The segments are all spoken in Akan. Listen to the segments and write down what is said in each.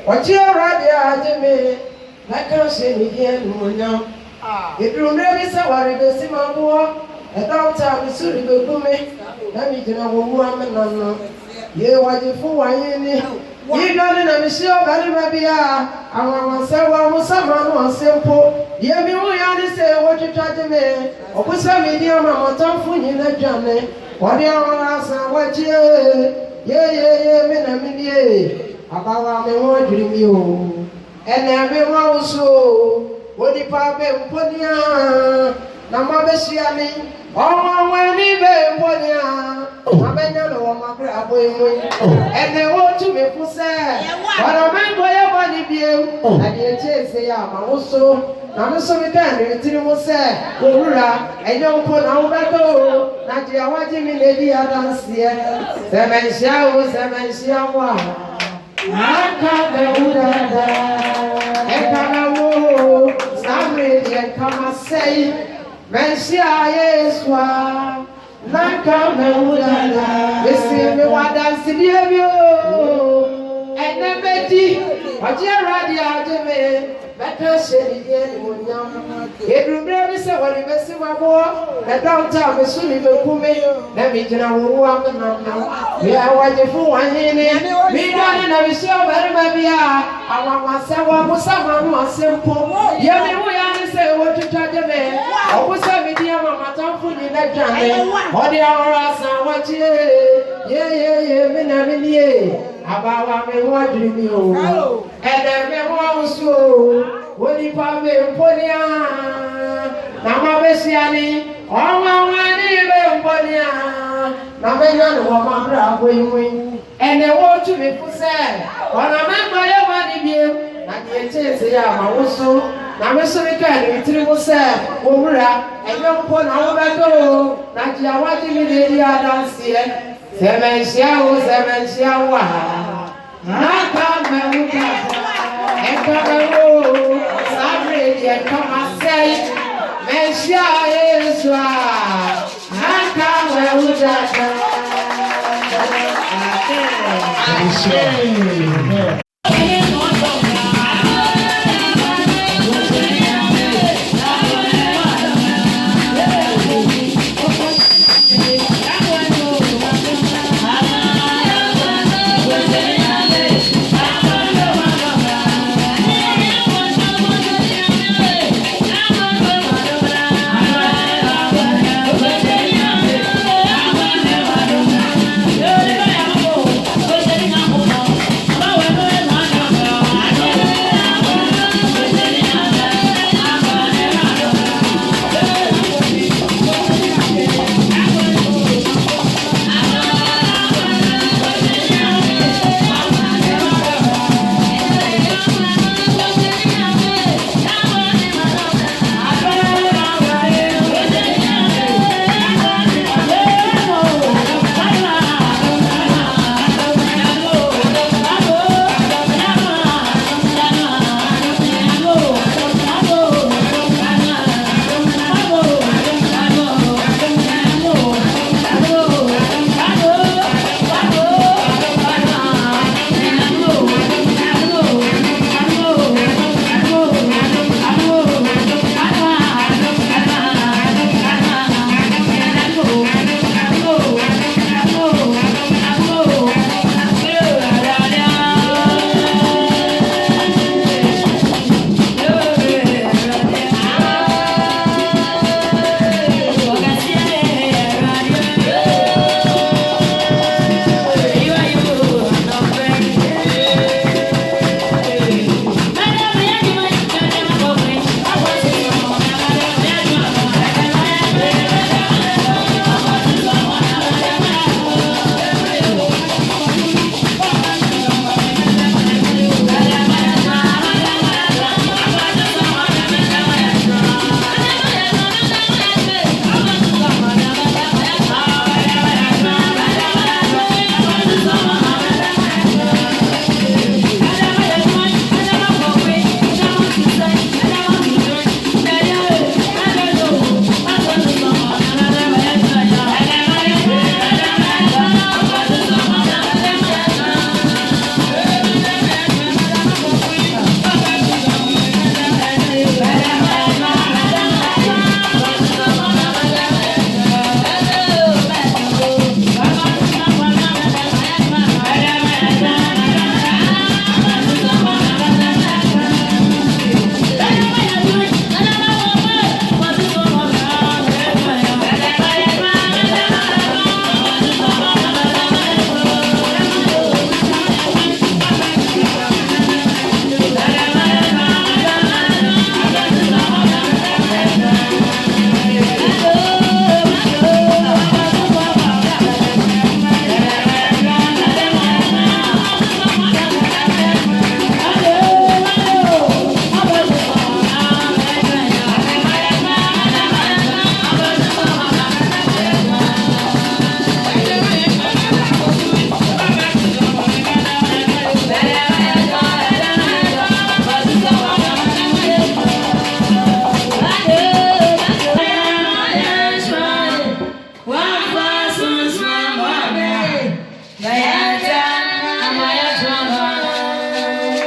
What you already are to me, like I say again, Munya. If you really say what it is, my boy, a doctor is soon to go me. Let me know woman. You what you for one you don't know, Michelle, very maybe I want to say one was someone simple. You be only say what you try to me. Or put some medium or tough in the journey. What do you want to what you? Yeah, about me wondering you. And everyone so. What the papa put ya? Namabesiani. Oh, when he be ponya. And they want to me for say, but I meant by your body view. And you say, I'm also. I'm so again, you will say, Ura, and you put out that door. Not you are watching me, lady, I don't see it. Seven showers, I can't do that. And come on, some really come and say, Mensia, yes, one. Nakamewuda, receive me what I see you, and the Betty, what you already are to me. Better say again, Munyam. If you never say what you mess with my boy, the doctor will soon be coming. Let me know who I'm now. We are waiting for one in it. We don't know if you're very maybe. I want myself, I was someone more simple. Yeah, we only say what you try to me. I was a medium of my tongue food in that journey. What the hours and what you, yeah, about me wondering you, and then also, what if I be Ponia? Namabesiani, all my money, Ponia, Namayan, Wamabra, wing, and they want to be for sale. When I make my money, and the chance they are also, Namasurican, Triple Sale, Ura, and young Pon, I go, that you are watching me, the other see. Seven showers, Nakamewuda, and come sorry, and come and say, Mensia is Nakamewuda.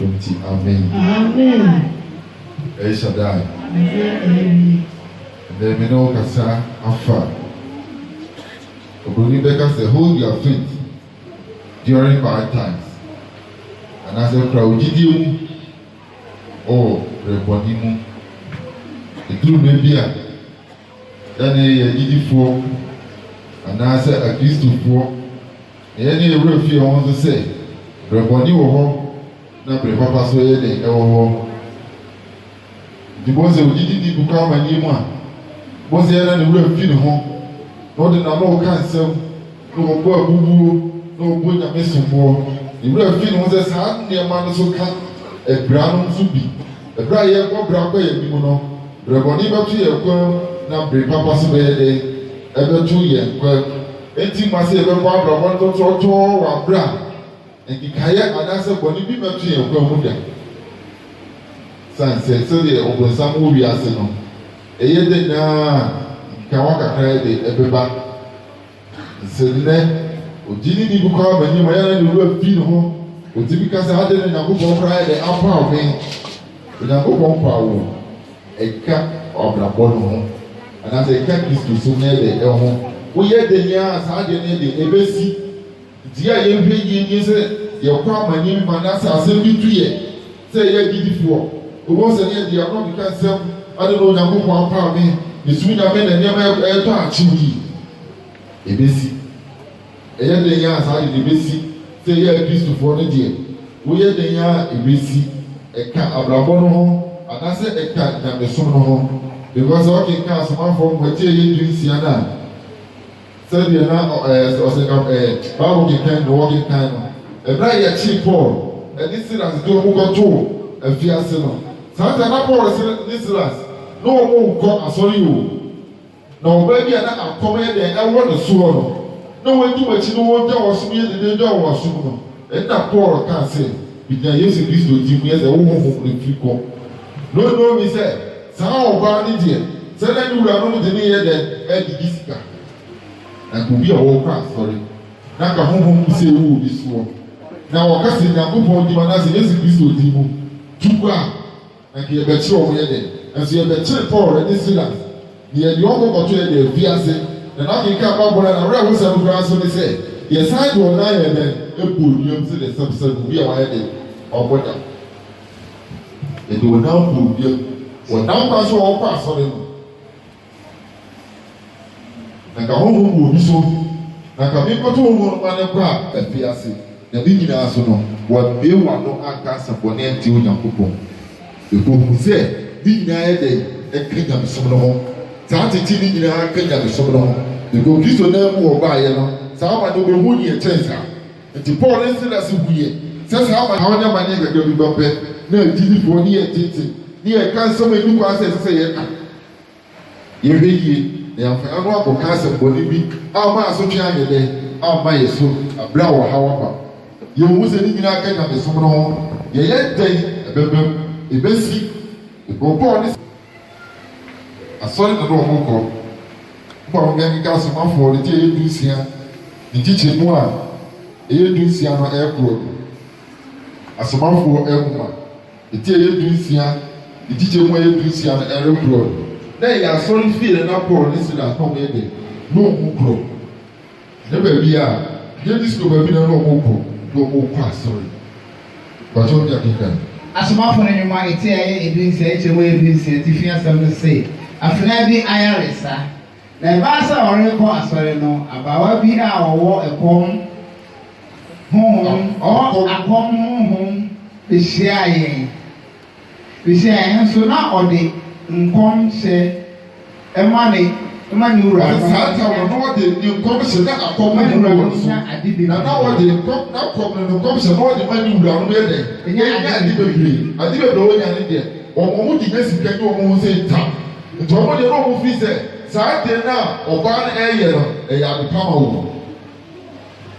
Amen. Amen. El Shaddai. The Mino Kasa Afa. Obrigado say hold your faith during bad times. And as a crowd you oh rebonimu. Eduru mebi a then ye gidifo and as a Christopher any refi on to say reboni wo ho na bre papa so ye de e wo ho. The boys will give you to come and you want. Boys, you are the real feeling home. No, the no cancer, no boo, no boy, a missing war. The real feeling was as hard near man so can a brown zubi. A briar or bravo, you know. Reboni back to your girl, now bring papa's bed, ever 2 years. Well, 18 months ever Barbara wanted to or brown. And the kayak and answer Bonnie be back to your girl. Sanse sɛdeɛ ɔbɔnsam wo wiase no ɛyɛ de naa kawa kakra de ɛbɛba nsɛnnɛ ogyini ni bi kɔ abanyim ɔyɛ na ne wura fi ne ho ɔtumi kasa ade ne nyankopɔn koraa de apa ɔme onyankopɔn pa wo ɛka ɔbrabɔ no ho anaasɛ ɛka kristo so ne de ɛho woyɛ de nyaa saa de ne de ɛbɛsi nti a yɛhwɛ yie sɛ yɛkɔ amanyim ma na sɛ asɛm bi tu yɛ sɛ yɛ gyidifoɔ Obo se ne dia no ka nsem ade no Nyankopɔn apa me esu nyame na nneɛma ɛtɔ akyiwi ebesi ɛyɛ de nya asa de ebesi sɛ yɛ Kristofo no die wo yɛ de nya ebesi ɛka abrabɔ no ho anase ɛka nyamesom no ho because okay ka asomafo mo tie yɛ dunsia na sɛ de na ɔsɛ Bible kan no wɔke kan no ɛbra yɛ chi Paul ɛne Silas do mo kɔto afiase no Santa na Paul Silas no mo kɔ asɔre o na ɔbaa bi a na akɔm yɛ de ɛwɔ ne soɔ no na wɔdi wɔkyi no wɔn gya wɔsom yɛ dede gya wɔn asom no ɛna Paul kaa sɛ bigyina Yesu Kristo di mu yɛ sɛ wɔn ho ne firi kɔ no mi sɛ saa ɔbaa ne deɛ sɛ na ne wura no de ne yɛ dɛ ɛdidi sika na obi a wɔkɔ asɔre na ka honhom bi sɛ ɛwɔ obi soɔ na wɔka sɛ Nyankopɔn di ma na sɛ Yesu Kristo di mu tukɔ a and he betrayed over there. And so he betrayed Paul and Silas. He had the uncle got to the fiancé. And now he came back and I was able to answer and say, yes, I do not and then a bull, you see the substance we are headed or what. And they will now pull you. Well, now pass all pass on him. And the home will be so. Now, come in to one and grab a fiancé. The beginning also know what they want no answer for the empty Yankupon. Ebuhu sɛ bi nyinaa yɛ dɛ ɛka nyamesom no ho saa tete ne nyinaa ka nyamesom no ho ego Kristo na mu wɔ baayɛ no saa ama no bɛhu ne ɛkyɛn saa nti Paul ne Silas huyɛ sɛ saa ama na wɔnyɛ ma ne kakra bi bɛpɛ na agyidifoɔ ne yɛ tete ne yɛka nsɛm a ɛnu kwan sɛ ɛsɛ sɛ yɛka yɛhwɛ yie na yɛmfa ano akɔka asɛmbɔne bi ama asotwe anyɛ dɛ ama yɛ so abrɛ a wɔ ha waba yɛhu sɛ ne nyinaa ka nyamesom no ho yɛyɛ dɛn ɛbɛbɛm ebesi ebɔbɔ ne asɔre na dɔn mo kɔ mpa wɔn yɛn keka asomafo ne ti ɛyɛ dunsia ne kyikyɛ mu a ɛyɛ dunsia no ɛɛkorɔ asomafo ɛɛkuma ne ti ɛyɛ dunsia ne kyikyɛ mu a ɛyɛ dunsia no ɛɛkorɔ na ɛyɛ asɔre fie na Paul ne Silas na wɔn yɛ dɛ na wɔn korɔ ne baabi a yɛ disco baabi na wɔn kɔ na wɔn kɔ asɔre bàtɛ wɔn yɛ keka. Asomafo no nyuma eti ayɛ edunsia ekyɛ wɔ edunsia ti fi asɛm no se afena bi ayaresa na ɛbaa sɛ ɔrekɔ asɔre no abaawa bi a ɔwɔ ɛkɔm honhom akɔm honhom behyia yɛn nso na ɔde nkɔm hyɛ ɛma ne wura no saa ta wɔn na wɔde nkɔm hyɛ na akɔm ne wura wɔn so na wɔde nkɔm na akɔm ne nkɔm hyɛ na wɔde ma ne wura no yɛ dɛ ɛnyɛ ade bebree wɔnya ne deɛ wɔn di nyɛ sika ne wɔn ho sɛ ta nti wɔn deɛ na wɔn fi sɛ saa de na ɔbaa no ɛyɛ no ɛyɛ ade pama wɔn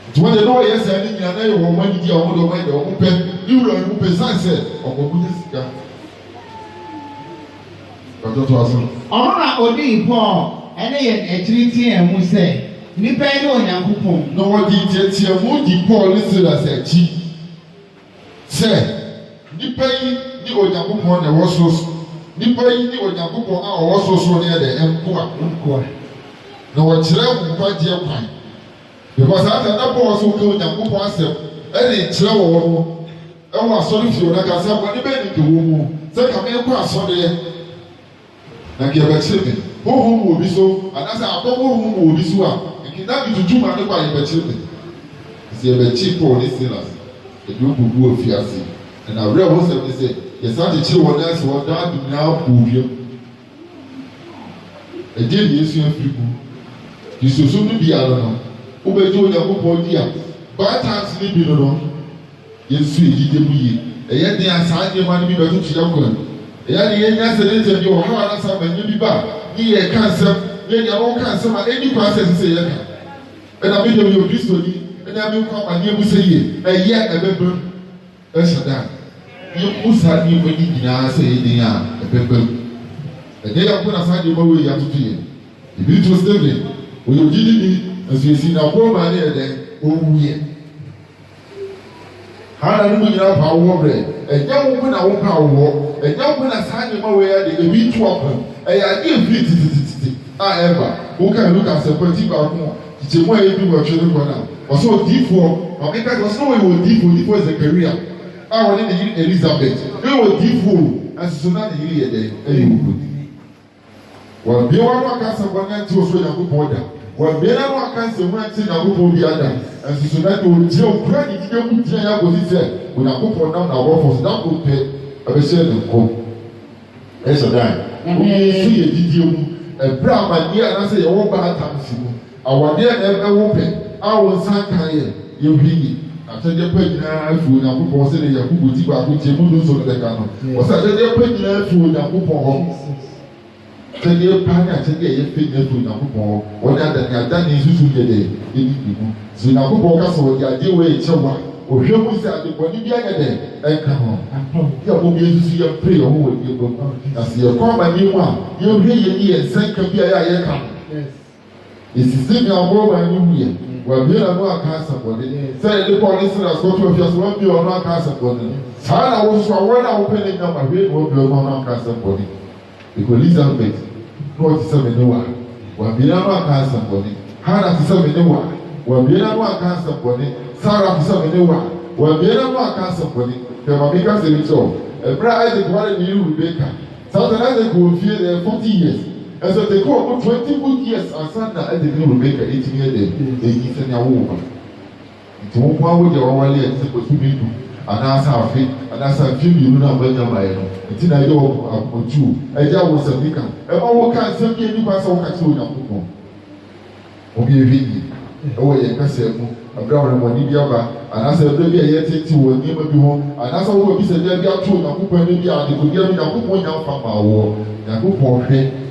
nti wɔn deɛ na wɔyɛ saa ne nyinaa na yɛ wɔn ani di a wɔn de wɔn ayɛ wɔn pɛ ne wura no pɛ san sɛ ɔbɔ nyɛ sika ɔno na odi Paul ɛne yɛn akyiri tie mu sɛ nipa yi ne Onyankopɔn na wɔde tietie mu di Paul ne Silas akyi sɛ nipa yi ni Onyankopɔn na ɛwɔ soro so nipa yi ni Onyankopɔn a ɔwɔ soro so ne yɛ dɛ nkoa na wɔkyerɛ nkwagyeɛ kwan because ata na bɔɔ so ka Onyankopɔn asɛm ɛne kyerɛ wɔ wɔn ɛwɔ asɔre fie na kasa bɔ ne bɛ ne de wɔ mu sɛ kame kɔ asɔreɛ na kɛ bɛkyerɛ me honhom wɔ bi so anasɛ abɔ honhom wɔ bi so a nkina bi tutu ma ne kɔ a yɛbɛkyerɛ me sɛ yɛbɛkyi Paul ne Silas ɛde obubu ofi ase na awurɛ hɔ sɛm ne sɛ yɛsan kyekyere wɔn ase wɔn daa dum na abɔ wiem ɛdeɛ ne yɛsua firi mu yisoso no bi ano no wobɛgye Onyankopɔn di a baataase ne bi no yɛsu egyigye mu yie ɛyɛ den a saa nneɛma no bi bɛtoto yɛ kwan ɛyɛ de yɛnya sɛ ne ntɛm yɛ wɔ ha anasa manya bi ba ne yɛ ka nsɛm ne nea wɔka nsɛm a ɛni kwan sɛ sɛ yɛka ɛna me deɛ yɛ Kristoni ɛna me nkɔ amanneɛ mu sɛ yie ɛyɛ ɛbɛbɛm ɛhyɛ da yɛmu saa nneɛma no nyinaa sɛ ɛyɛ den a ɛbɛbɛm ɛnyɛ yɛko na saa nneɛma wei yɛatoto yɛ ebi to Stephen ɔyɛ ogyidini nso esi na bɔɔma ne yɛ dɛn ɔwuyɛ hana no mu nyinaa pa awɔ brɛ ɛnyɛ wo na wo pa awɔ ɛnyɛ wo na saa nneɛma wei yɛ de ebi to apam ɛyɛ adeɛ firi titititi a ɛba woka Luka sɛpɛti baako kyikyɛmu a yɛbi wɔ twere kɔ na ɔsɛ odiifoɔ maame ka ɔsɛ wɔyɛ odiifoɔ Zakaria a wɔne ne yere Elizabeth ne wɔ odiifoɔ nsoso na ne yere yɛ dɛn ɛyɛ obodi wɔbea wɔn aka asɛmpa ne ante wɔ so Onyankopɔn da wɔbea no aka nsɛm ante Onyankopɔn bi ada nsoso na de ɔgyina okura ne gyina mu gyina yɛ akɔsi sɛ Onyankopɔn nam na wɔfɔ so dako pɛ ɛbɛhyɛ ne nkɔm ɛhyɛ dan wɔn yɛ didie mu ɛbrɛ amadeɛ anasɛ yɛwɔ baa tamsi mu awadeɛ na ɛwɔ pɛ a wɔn nsa kan yɛ yɛhwɛ yie akyɛdeɛ pɛ nyinaa afi Onyankopɔn sɛ ne Yakubu ti baako kyɛ mu nso no dɛka no wɔsɛ akyɛdeɛ pɛ nyinaa afi Onyankopɔn hɔ akyɛdeɛ pa ne akyɛdeɛ yɛ fɛ nyinaa afi Onyankopɔn hɔ wɔde adane nsusu yɛ dɛ ɛdi bi mu sɛ Onyankopɔn kasa wɔde adeɛ wɔ ɛkyɛ wa ohwɛ mu sɛ adebɔne bi ayɛ dɛ ɛka ho yɛ mo bi nsusu yɛ pere yɛ ho wɔ yɛ bɔ na sɛ yɛkɔ amanneɛ mu a yɛhwɛ yɛ ne yɛ nsɛnka bi a yɛ a yɛka ho esisi ni abɔ ma ni mu yɛ wabie na no aka asɛmbɔne sɛ yɛde Paul ne Silas kɔtɔ afia so wabie ɔno aka asɛmbɔne saa na wo so awɔ na wopɛ ne nyama hwɛ na wabie ɔno aka asɛmbɔne ekɔ Elizabeth na ɔte sɛ me ne wa wabie na no aka asɛmbɔne Hana te sɛ me ne wa wabie na no aka asɛmbɔne Sarah te sɛ me ne wa wabie na no aka asɛmbɔne hwɛ ma meka sɛ bi kyɛw ɛberɛ a Isaac ware ne yere Rebeka saa sɛ Isaac wɔ fie 40 years and so they go for 20 good years and Sandra at the new Rebecca 18 years they give them a woman. It's one power with your only and simple to me. And that's how fit, and that's how few you know about your mind. Until I go up two, I just was a vicar. And all kinds of people pass all kinds of people. Obi Vidi, oh, yeah, Cassamo, a brown and one Nibiaba, and as a baby, I take to a neighbor be home, and as I will be said, there are two, and Kupa Nibia, they could give me a Kupa young from our war, and Kupa.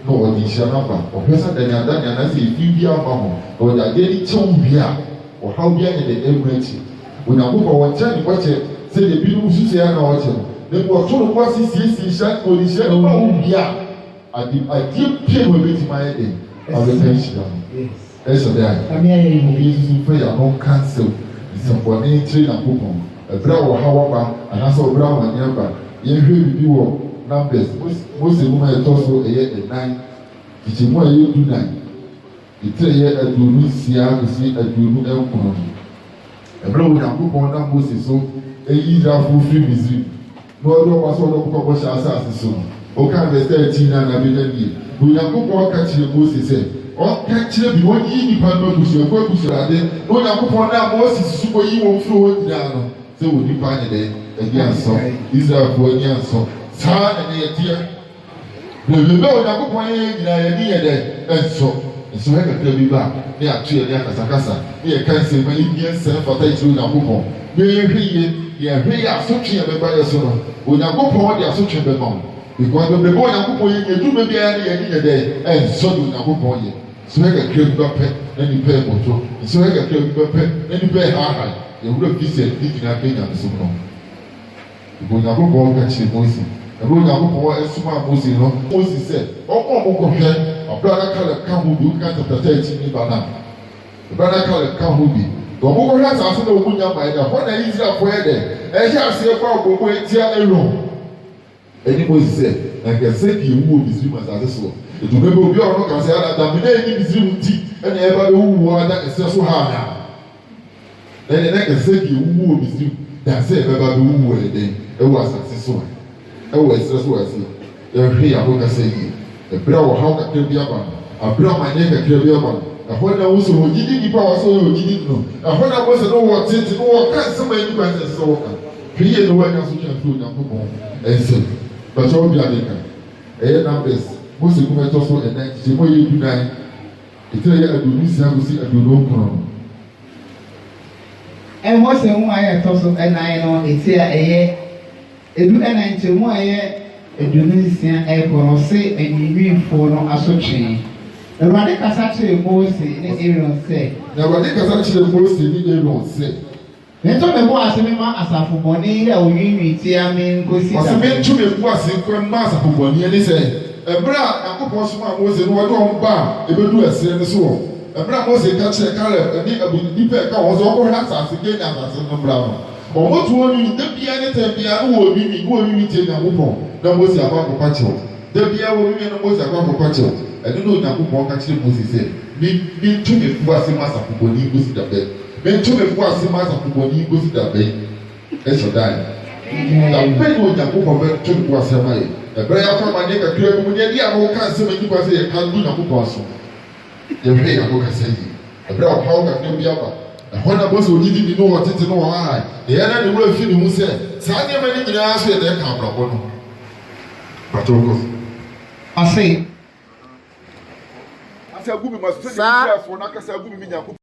No, ɔde nhyia n'aba ɔpɛ sɛ dani adani anase efi bi ama ho ɔde adeɛ ni kyɛw bi a ɔhaw bi ayɛ de ɛmu akyi Onyankopɔn wɔnkyɛn ne bɔkyɛ sɛ de binom nso sɛ ɛna ɔkyɛ no ne bɔ ɔto no bɔ sisiesie hyɛ ɔde hyɛ no ma wo bi a adeɛ pie wɔ ebetumi ayɛ de abɛka nhyira no ɛhyɛ dɛ ayɛ obi nso fɛ yɛ ano cancel nsɛmpɔne nkyerɛ Nyankopɔn ɛbrɛ a ɔhaw aba anasɛ ɔbrɛ a wɔnyɛ aba yɛhwɛ bibi wɔ numbers Mose mu a ɛtɔ so ɛyɛ 9 kyikyɛmu a ɛyɛ 9 ɛtire yɛ 26 kɔsi 29 ɛberɛ wɔ Onyankopɔn na Mose so ɛyi Israelfo firi Misiri na ɔde ɔba so ɔde ɔkɔ bɔhyɛ asase so ɔka verse 13 na bɛda nie Onyankopɔn ka kyerɛ Mose sɛ ɔka kyerɛ bi wɔnyi nipa no abusuafo abusuade na Onyankopɔn na Mose susu kɔyi wɔn firi hɔ nyinaa no sɛ wɔ nipa anyɛ dɛ ani ansɔ Israelfo ani ansɔ saa na ne yɛteɛ bebe Onyankopɔn yɛ nyinaa yɛni yɛ dɛ ɛnsɔ nso yɛ kakra bi ba ne ato yɛ ne akasakasa ne yɛ ka nsɛm ma yɛ nsɛm fata kyerɛ Onyankopɔn ne yɛhwɛ yɛ asotwe yɛ bɛba yɛ so no Onyankopɔn de asotwe bɛma wo because bebe Onyankopɔn yɛ adwuma biara ne yɛni yɛ dɛ ɛnsɔ de Onyankopɔn yɛ nso yɛ kakra bi ba pɛ na nipa yɛ bɔtɔ nso yɛ kakra bi ba pɛ na nipa yɛ haha yɛwura fi sɛ ne gyina bɛnya no so no Onyankopɔn ka kyerɛ Mose ɛbɛ Onyankopɔn ɛsoma Mose no Mose sɛ ɔkɔ ɔmo kɔhwɛ ɔbrada kala ka ho bi woka chapter 13 ne ba na ɔbrada kala ka ho bi Gbogbo hwɛ asase na omu nya mayɛ na hɔ na Israelfo yɛ dɛ ɛhyɛ aseɛ kɔ agbogbo etia Aaron ɛni Moses sɛ na nkɛse ki ewu wɔ Misiri asase so etu bɛbɛ obi a ɔno kasa yɛ adami na ɛni Misiri mu ti ɛna ɛba ewu wɔ ada kɛse so ha na ɛna nkɛse ki ewu wɔ Misiri danse ɛbɛba ewu wɔ ɛdɛn ɛwɔ asase so ɛwɔ ɛsrɛ so ɛsɛ ɛhwɛ yɛ akɔ kasa yie ɛbrɛ wɔ haw kakra bi aba abrɛ amanyɛ kakra bi aba ɛhɔ na wosɔ wɔ gyidi nipa wɔ so wɔ gyidi no ɛhɔ na wosɔ no wɔ tete no wɔ ka nsɛm a nipa sɛ sɛ wɔ ka hwɛ yie no wɔanya so twɛn firi Onyankopɔn ɛnsɛm bɛtɛ wo bi ade ka ɛyɛ numbers Mose kum ɛtɔ so ɛnan kyɛ mo yɛ dunan ɛtɛ yɛ aduonu nsia kosi aduonu nkron ɛhɔ sɛ ho ayɛ ɛtɔ so ɛnan no eti a ɛyɛ edu ɛnan kyɛ mu ayɛ aduonu nsia ɛkɔrɔ se anyinwifoɔ no asotwe Awurade kasa kyerɛ Mose ne Aaron sɛ na Awurade kasa kyerɛ Mose ne Aaron sɛ Mento mebo ase me ma asafo bɔne a oyinwi tia me nkosi da. Ɔsɛ mento mebo ase nkɔ ma asafo bɔne ani sɛ ɛbrɛ a Nyankopɔn soma Mose no wɔde wɔn ba ebedu ɛsrɛ ne so wɔ. Ɛbrɛ a Mose ka kyerɛ Caleb ɛne abunipa ɛka wɔn sɛ wɔkɔhwɛ asase gye ne asase no mbra no. Wɔn to wɔn nwi da bia ne tɛ bia no wɔ nwi tie Nyankopɔn na Mose akɔ akɔpa kyɛw. Da bia wɔ nwi na Mose akɔ akɔpa kyɛw. Ɛno na Onyankopɔn ka kyerɛ Mose sɛ mento mebo ase ma asafo bɔne nkosi da bɛ. Mento mebo ase ma asafo bɔne nkosi da bɛ. Ɛsɛ dan. Na bɛ ni Onyankopɔn bɛto mebo ase ma yɛ. Ɛbrɛ yɛ afa ma ne kakra bi mu ne adi a wɔka nsɛm a nipa sɛ yɛ ka lu Onyankopɔn so. Yɛhwɛ yɛ akɔ kasa yi. Ɛbrɛ a ɔhaw kakra bi aba. Ɛhɔ na Mose ogyidi bi no wɔ tete no wɔ ha. Ɛyɛ na ne wura fi ne ho sɛ saa nneɛma no nyinaa so yɛ dɛ ka abrabɔ no. Pàtó kɔ. Ɔse Asa gu mi ma so sɛ Israelfo na kasa gu mi Nyankopɔn